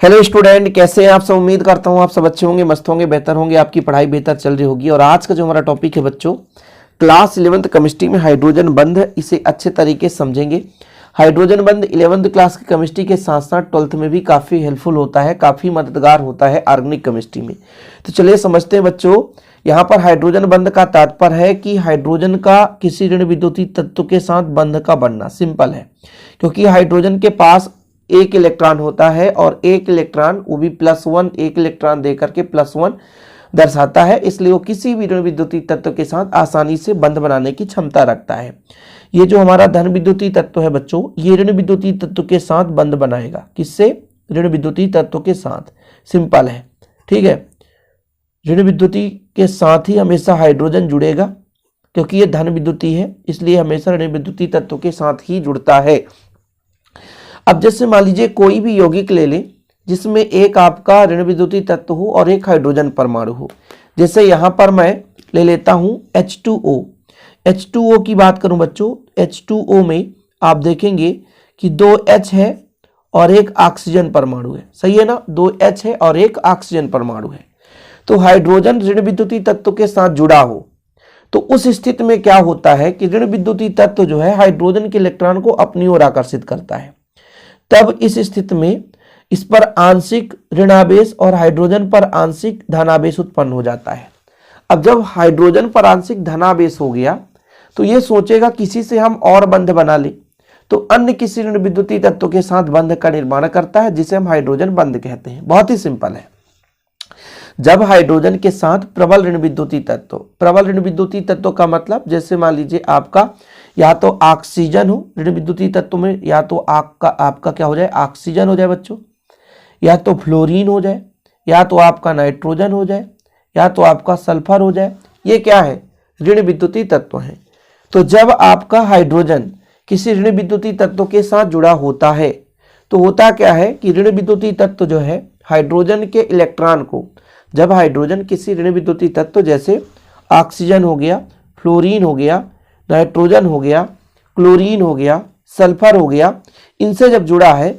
Hello student, कैसे हैं आप सब। उम्मीद करता हूं आप सब अच्छे होंगे, मस्त होंगे, बेहतर होंगे, आपकी पढ़ाई बेहतर चल रही होगी। और आज का जो हमारा टॉपिक है बच्चों, क्लास 11th केमिस्ट्री में हाइड्रोजन बंध, इसे अच्छे तरीके से समझेंगे। हाइड्रोजन बंध 11th क्लास की केमिस्ट्री के साथ साथ 12th में भी काफ़ी हेल्पफुल होता है, काफ़ी मददगार होता है ऑर्गेनिक केमिस्ट्री में। तो चलिए समझते हैं बच्चों। यहाँ पर हाइड्रोजन बंध का तात्पर्य है कि हाइड्रोजन का किसी ऋण विद्युतीय तत्व के साथ बंध का बनना। सिंपल है, क्योंकि हाइड्रोजन के पास एक इलेक्ट्रॉन होता है और एक इलेक्ट्रॉन, वो भी +1, एक इलेक्ट्रॉन देकर के +1 दर्शाता है, इसलिए वो किसी भी ऋण विद्युतीय तत्व के साथ आसानी से बंध बनाने की क्षमता रखता है। ये जो हमारा धन विद्युतीय तत्व है बच्चों, ये ऋण विद्युतीय तत्व के साथ बंध बनाएगा। किससे? ऋण विद्युतीय तत्व के साथ। सिंपल है, ठीक है। ऋण विद्युतीय के साथ ही हमेशा हाइड्रोजन जुड़ेगा, क्योंकि ये धन विद्युतीय है, इसलिए हमेशा ऋण विद्युतीय तत्व के साथ ही जुड़ता है। अब जैसे मान लीजिए कोई भी यौगिक ले लें जिसमें एक आपका ऋण विद्युतीय तत्व हो और एक हाइड्रोजन परमाणु हो। जैसे यहाँ पर मैं ले लेता हूँ H2O। H2O की बात करूँ बच्चों, H2O में आप देखेंगे कि 2 H है और एक ऑक्सीजन परमाणु है। सही है ना? 2 H है और एक ऑक्सीजन परमाणु है। तो हाइड्रोजन ऋण विद्युतीय तत्व के साथ जुड़ा हो तो उस स्थिति में क्या होता है कि ऋण विद्युतीय तत्व जो है हाइड्रोजन के इलेक्ट्रॉन को अपनी ओर आकर्षित करता है। तब इस स्थिति में इस पर आंशिक ऋणावेश और हाइड्रोजन पर आंशिक धनावेश उत्पन्न हो जाता है। अब जब हाइड्रोजन पर आंशिक धनावेश हो गया तो ये सोचेगा किसी से हम और बंध बना ले, तो अन्य किसी ऋण विद्युतीय तत्व के साथ बंध का निर्माण करता है, जिसे हम हाइड्रोजन बंध कहते हैं। बहुत ही सिंपल है। जब हाइड्रोजन के साथ प्रबल ऋण विद्युतीय तत्व, प्रबल ऋण विद्युतीय तत्व का मतलब जैसे मान लीजिए आपका या तो ऑक्सीजन हो ऋण विद्युतीय तत्व में, या तो आपका क्या हो जाए, ऑक्सीजन हो जाए बच्चों, या तो फ्लोरीन हो जाए, या तो आपका नाइट्रोजन हो जाए, या तो आपका सल्फर हो जाए। ये क्या है? ऋण विद्युतीय तत्व है। तो जब आपका हाइड्रोजन किसी ऋण विद्युतीय तत्व के साथ जुड़ा होता है तो होता क्या है कि ऋण विद्युतीय तत्व जो है हाइड्रोजन के इलेक्ट्रॉन को, जब हाइड्रोजन किसी ऋण विद्युतीय तत्व जैसे ऑक्सीजन हो गया, फ्लोरीन हो गया, नाइट्रोजन हो गया, क्लोरीन हो गया, सल्फर हो गया, इनसे जब जुड़ा है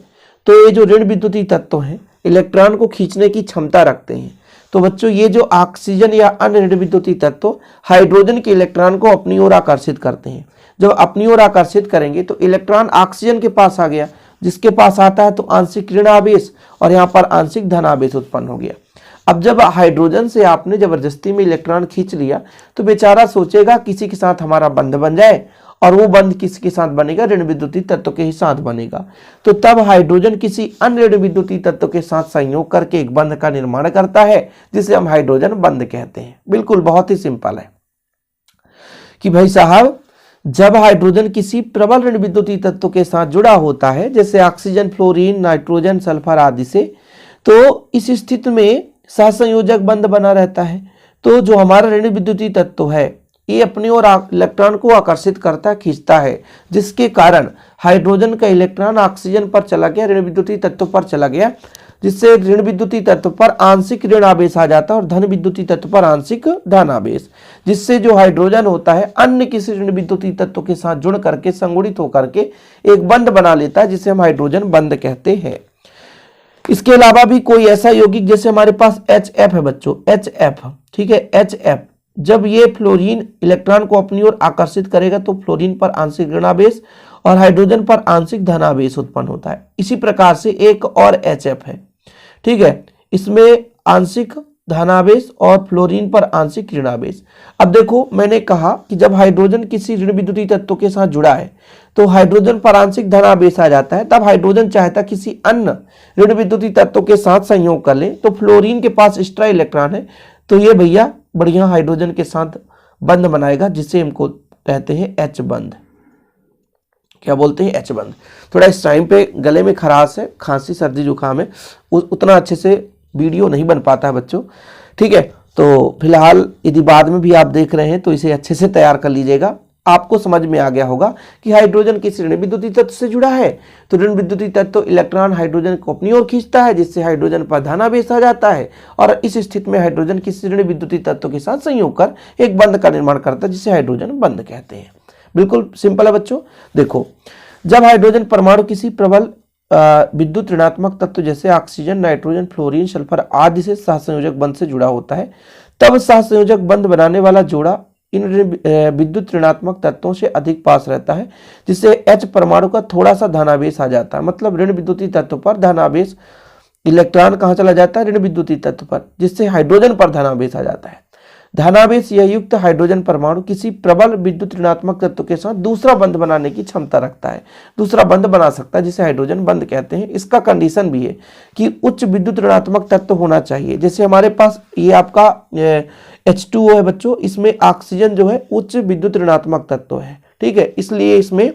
तो ये जो ऋण विद्युतीय तत्व हैं इलेक्ट्रॉन को खींचने की क्षमता रखते हैं। तो बच्चों ये जो ऑक्सीजन या अन्य ऋण विद्युतीय तत्व हाइड्रोजन के इलेक्ट्रॉन को अपनी ओर आकर्षित करते हैं। जब अपनी ओर आकर्षित करेंगे तो इलेक्ट्रॉन ऑक्सीजन के पास आ गया, जिसके पास आता है तो आंशिक ऋणावेश और यहाँ पर आंशिक धनावेश उत्पन्न हो गया। अब जब हाइड्रोजन से आपने जबरदस्ती में इलेक्ट्रॉन खींच लिया तो बेचारा सोचेगा किसी के साथ हमारा बंध बन जाए, और वो बंध किसके साथ बनेगा? ऋण विद्युतीय तत्व के ही साथ बनेगा। तो तब हाइड्रोजन किसी अन्य ऋण विद्युतीय तत्व के साथ संयोग करके एक बंध का निर्माण करता है, जिसे हम हाइड्रोजन बंध कहते हैं। बिल्कुल बहुत ही सिंपल है कि भाई साहब, जब हाइड्रोजन किसी प्रबल ऋण विद्युतीय तत्व के साथ जुड़ा होता है जैसे ऑक्सीजन, फ्लोरीन, नाइट्रोजन, सल्फर आदि से, तो इस स्थिति में सहसंयोजक बंध बना रहता है। तो जो हमारा ऋण विद्युतीय तत्व है ये अपनी ओर इलेक्ट्रॉन को आकर्षित करता है, खींचता है, जिसके कारण हाइड्रोजन का इलेक्ट्रॉन ऑक्सीजन पर चला गया, ऋण विद्युतीय तत्व पर चला गया, जिससे ऋण विद्युतीय तत्व पर आंशिक ऋण आवेश आ जाता है और धन विद्युतीय तत्व पर आंशिक धन आवेश, जिससे जो हाइड्रोजन होता है अन्य किसी ऋण विद्युतीय तत्व के साथ जुड़ करके संगुणित होकर के एक बंध बना लेता है, जिसे हम हाइड्रोजन बंध कहते हैं। इसके अलावा भी कोई ऐसा यौगिक जैसे हमारे पास HF है बच्चों, HF, ठीक है, HF जब ये फ्लोरीन इलेक्ट्रॉन को अपनी ओर आकर्षित करेगा तो फ्लोरीन पर आंशिक ऋणावेश और हाइड्रोजन पर आंशिक धनावेश उत्पन्न होता है। इसी प्रकार से एक और HF है, ठीक है, इसमें आंशिक धनावेश और फ्लोरीन पर आंशिक ऋणावेश। अब देखो मैंने कहा कि जब हाइड्रोजन किसी ऋण विद्युतीय तत्व के साथ जुड़ा है तो हाइड्रोजन पर आंशिक धनावेश आ जाता है। तब हाइड्रोजन चाहता किसी अन्य ऋण विद्युतीय तत्व के साथ संयोग कर ले, तो फ्लोरीन के पास एक्स्ट्रा इलेक्ट्रॉन है, तो ये भैया बढ़िया हाइड्रोजन के साथ बंध बनाएगा, जिसे हमको कहते हैं H बंध। क्या बोलते हैं? H बंध। थोड़ा इस टाइम पे गले में खराश है, खांसी, सर्दी, जुकाम है, उतना अच्छे से वीडियो नहीं बन पाता है बच्चों, ठीक है। तो फिलहाल यदि बाद में भी आप देख रहे हैं तो इसे अच्छे से तैयार कर लीजिएगा। आपको समझ में आ गया होगा कि हाइड्रोजन किसी ऋण विद्युतीय तत्व से जुड़ा है तो ऋण विद्युतीय तत्व इलेक्ट्रॉन हाइड्रोजन को अपनी ओर खींचता है, जिससे हाइड्रोजन पर धनावेश आ जाता है, और इस स्थिति में हाइड्रोजन किसी ऋण विद्युतीय तत्व के साथ संयोग कर एक बंध का निर्माण करता है, जिसे हाइड्रोजन बंध कहते हैं। बिल्कुल सिंपल है बच्चों। देखो, जब हाइड्रोजन परमाणु किसी प्रबल विद्युत ऋणात्मक तत्व जैसे ऑक्सीजन, नाइट्रोजन, फ्लोरीन, सल्फर आदि से सहसंयोजक बंध से जुड़ा होता है, तब सहसंयोजक बंध बनाने वाला जोड़ा इन विद्युत ऋणात्मक तत्वों से अधिक पास रहता है, जिससे H परमाणु का थोड़ा सा धनावेश आ जाता है। मतलब ऋण विद्युतीय तत्व पर धनावेश, इलेक्ट्रॉन कहाँ चला जाता है? ऋण विद्युतीय तत्व पर, जिससे हाइड्रोजन पर धनावेश आ जाता है। धनावेश यह युक्त हाइड्रोजन परमाणु किसी प्रबल विद्युत ऋणात्मक तत्व के साथ दूसरा बंध बनाने की क्षमता रखता है, दूसरा बंध बना सकता है, जिसे हाइड्रोजन बंध कहते हैं। इसका कंडीशन भी है कि उच्च विद्युत ऋणात्मक तत्व होना चाहिए। जैसे हमारे पास ये आपका H2O है बच्चों, इसमें ऑक्सीजन जो है उच्च विद्युत ऋणात्मक तत्व है, ठीक है, इसलिए इसमें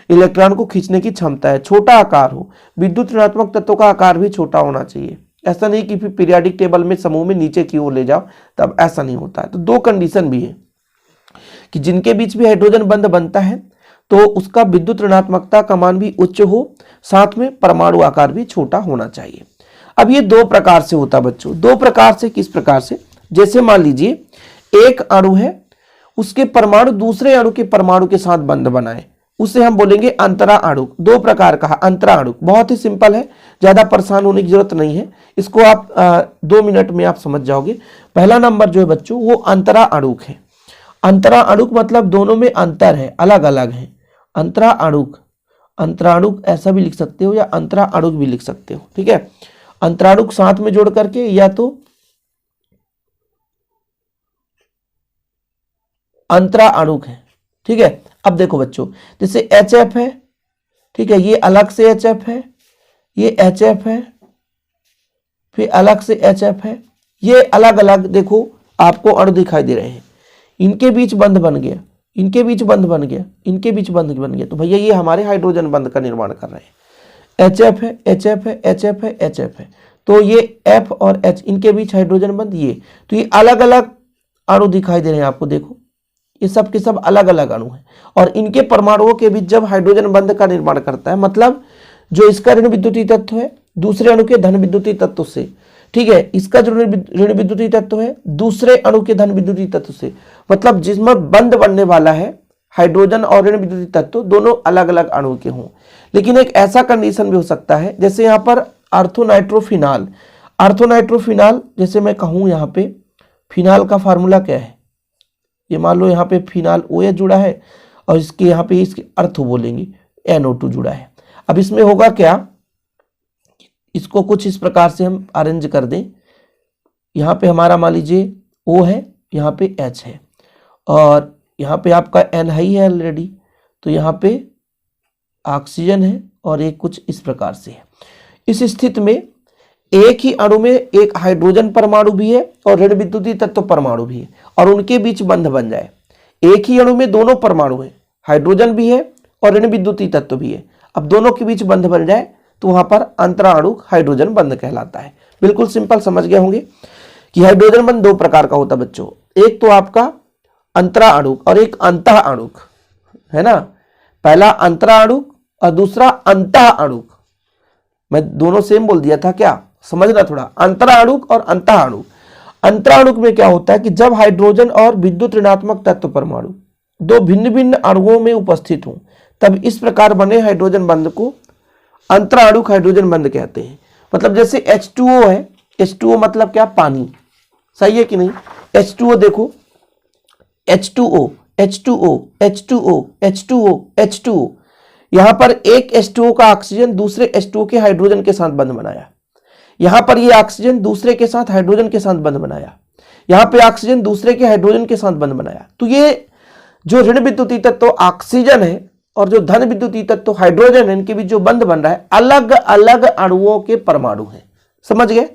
इलेक्ट्रॉन को खींचने की क्षमता है। छोटा आकार हो, विद्युत ऋणात्मक तत्वों का आकार भी छोटा होना चाहिए। ऐसा नहीं कि फिर पीरियोडिक टेबल में समूह में नीचे की ओर ले जाओ, तब ऐसा नहीं होता है। तो दो कंडीशन भी है कि जिनके बीच भी हाइड्रोजन बंध बनता है तो उसका विद्युत ऋणात्मकता का मान भी उच्च हो, साथ में परमाणु आकार भी छोटा होना चाहिए। अब ये दो प्रकार से होता बच्चों। दो प्रकार से किस प्रकार से? जैसे मान लीजिए एक अणु है, उसके परमाणु दूसरे अणु के परमाणु के साथ बंध बनाए, उसे हम बोलेंगे अंतरा अणुक। दो प्रकार का अंतरा अणुक, बहुत ही सिंपल है, ज्यादा परेशान होने की जरूरत नहीं है। इसको आप 2 मिनट में आप समझ जाओगे। पहला नंबर जो है बच्चों वो अंतरा अणुक है। अंतरा अणुक मतलब दोनों में अंतर है, अलग अलग है। अंतरा अणुक, अंतराणुक ऐसा भी लिख सकते हो या अंतरा अणुक भी लिख सकते हो, ठीक है। अंतराणुक साथ में जोड़ करके या तो अंतरा अणुक है, ठीक है। अब देखो बच्चों, जैसे HF है, ठीक है, ये अलग से HF है, ये HF है, फिर अलग से HF है, ये अलग अलग देखो आपको अणु दिखाई दे रहे हैं। इनके बीच बंध बन गया, इनके बीच बंध बन गया, इनके बीच बंध बन गया, तो भैया ये हमारे हाइड्रोजन बंध का निर्माण कर रहे हैं। HF है, HF है, HF है, HF है, तो ये F और H, इनके बीच हाइड्रोजन बंध ये, तो ये अलग अलग अणु दिखाई दे रहे हैं आपको। देखो ये सब के सब अलग अलग अणु हैं और इनके परमाणुओं के बीच जब हाइड्रोजन बंध का निर्माण करता है, मतलब जो इसका ऋण विद्युतीय तत्व है दूसरे अणु के धन विद्युतीय तत्व से, ठीक है, इसका जो ऋण विद्युतीय तत्व है दूसरे अणु के धन विद्युतीय तत्व से, मतलब जिसमें बंध बनने वाला है हाइड्रोजन और ऋण विद्युतीय तत्व दोनों अलग अलग अणु के हों। लेकिन एक ऐसा कंडीशन भी हो सकता है, जैसे यहाँ पर आर्थोनाइट्रोफिनाल, आर्थोनाइट्रोफिनाल, जैसे मैं कहूँ यहाँ पे फिनाल का फार्मूला क्या है, ये मान लो यहाँ पे फिनाल OH जुड़ा है और इसके यहाँ पे इसके अर्थो बोलेंगे NO2 जुड़ा है। अब इसमें होगा क्या, इसको कुछ इस प्रकार से हम अरेंज कर दें। यहाँ पे हमारा मान लीजिए O है, यहाँ पे H है और यहाँ पे आपका N है ऑलरेडी, तो यहाँ पे ऑक्सीजन है और एक कुछ इस प्रकार से है। इस स्थिति में एक ही अणु में एक हाइड्रोजन परमाणु भी है और ऋण विद्युतीय तत्व परमाणु भी है और उनके बीच बंध बन जाए। एक ही अणु में दोनों परमाणु है, हाइड्रोजन भी है और ऋण विद्युतीय तत्व भी है, अब दोनों के बीच बंध बन जाए तो वहां पर अंतरा अणुक हाइड्रोजन बंध कहलाता है। बिल्कुल सिंपल समझ गए होंगे कि हाइड्रोजन बंध दो प्रकार का होता है बच्चों, एक तो आपका अंतरा अणुक और एक अंतः अणुक, है ना। पहला अंतरा अणुक और दूसरा अंतः अणुक। मैं दोनों सेम बोल दिया था क्या, समझना थोड़ा। अंतरा अणुक और अंतः अणुक। अंतरा अणुक में क्या होता है कि जब हाइड्रोजन और विद्युत ऋणात्मक तत्व परमाणु दो भिन्न भिन्न अणुओं में उपस्थित हों, तब इस प्रकार बने हाइड्रोजन बंध को अंतरा अणुक हाइड्रोजन बंध कहते हैं। मतलब जैसे H2O है, H2O मतलब क्या, पानी, सही है कि नहीं। H2O देखो, H2O, H2O, H2O, H2O, H2O, यहां पर एक H2O का ऑक्सीजन दूसरे H2O के हाइड्रोजन के साथ बंध बनाया, यहां पर ये ऑक्सीजन दूसरे के साथ हाइड्रोजन के साथ बंध बनाया, यहां पे ऑक्सीजन दूसरे के हाइड्रोजन के साथ बंध बनाया। तो ये जो ऋण विद्युतीय तत्व ऑक्सीजन है और जो धन विद्युतीय तत्व हाइड्रोजन है, इनके बीच जो बंध बन रहा है अलग अलग अणुओं के परमाणु हैं, समझ गए।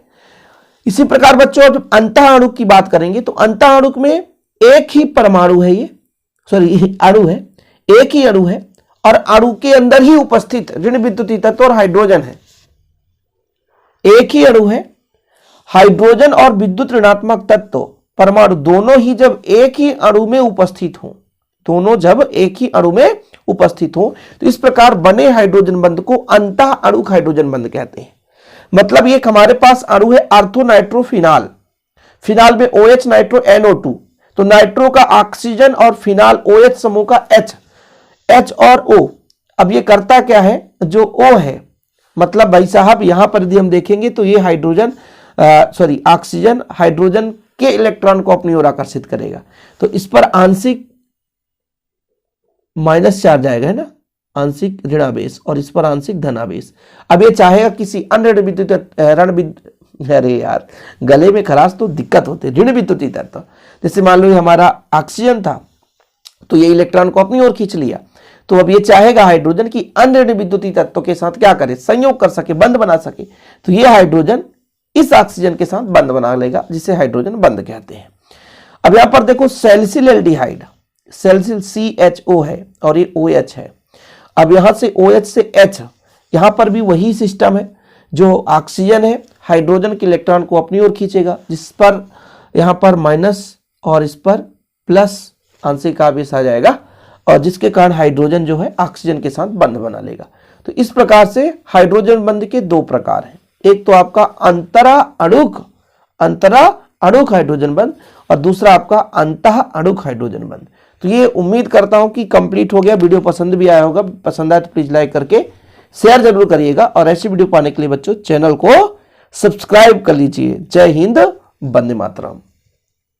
इसी प्रकार बच्चों जब अंतः अणुक की बात करेंगे तो अंतः अणुक में एक ही परमाणु है, ये सॉरी अणु है, एक ही अणु है और अणु के अंदर ही उपस्थित ऋण विद्युतीय तत्व और हाइड्रोजन है। एक ही अणु है, हाइड्रोजन और विद्युत ऋणात्मक तत्व परमाणु दोनों ही जब एक ही अणु में उपस्थित हो, दोनों जब एक ही अणु में उपस्थित हो, तो इस प्रकार बने हाइड्रोजन बंध को अंतः अणुक हाइड्रोजन बंध कहते हैं। मतलब ये हमारे पास अणु है आर्थोनाइट्रोफिनाल, फिनाल में OH नाइट्रो NO2, तो नाइट्रो का ऑक्सीजन और फिनाल OH समूह का H और O। अब ये करता क्या है, जो O है मतलब भाई साहब यहां पर यदि हम देखेंगे तो ये हाइड्रोजन ऑक्सीजन हाइड्रोजन के इलेक्ट्रॉन को अपनी ओर आकर्षित करेगा, तो इस पर आंशिक माइनस चार्ज आएगा, है ना, आंशिक ऋणावेश, और इस पर आंशिक धनावेश। अब ये चाहेगा किसी अन्य अरे यार गले में खराश तो दिक्कत होती है, ऋण विद्युतीय तत्व, जैसे मान लो ये हमारा ऑक्सीजन था तो ये इलेक्ट्रॉन को अपनी ओर खींच लिया, तो अब ये चाहेगा हाइड्रोजन की अन्य ऋण विद्युतीय तत्व के साथ क्या करे, संयोग कर सके, बंध बना सके, तो ये हाइड्रोजन इस ऑक्सीजन के साथ बंध बना लेगा, जिसे हाइड्रोजन बंध कहते हैं। अब यहां पर देखो सैलिसिल एल्डिहाइड, सैलिसिल CHO है और ये OH है। अब यहां से OH से H, यहां पर भी वही सिस्टम है, जो ऑक्सीजन है हाइड्रोजन के इलेक्ट्रॉन को अपनी ओर खींचेगा, जिस पर यहां पर माइनस और इस पर प्लस आंशिक आवेश आ जाएगा, और जिसके कारण हाइड्रोजन जो है ऑक्सीजन के साथ बंध बना लेगा। तो इस प्रकार से हाइड्रोजन बंध के दो प्रकार हैं, एक तो आपका अंतरा अणुक हाइड्रोजन बंध और दूसरा आपका अंतः अणुक हाइड्रोजन बंध। तो ये उम्मीद करता हूं कि कंप्लीट हो गया, वीडियो पसंद भी आया होगा, पसंद आए तो प्लीज लाइक करके शेयर जरूर करिएगा, और ऐसी वीडियो पाने के लिए बच्चों चैनल को सब्सक्राइब कर लीजिए। जय हिंद, वंदे मातरम।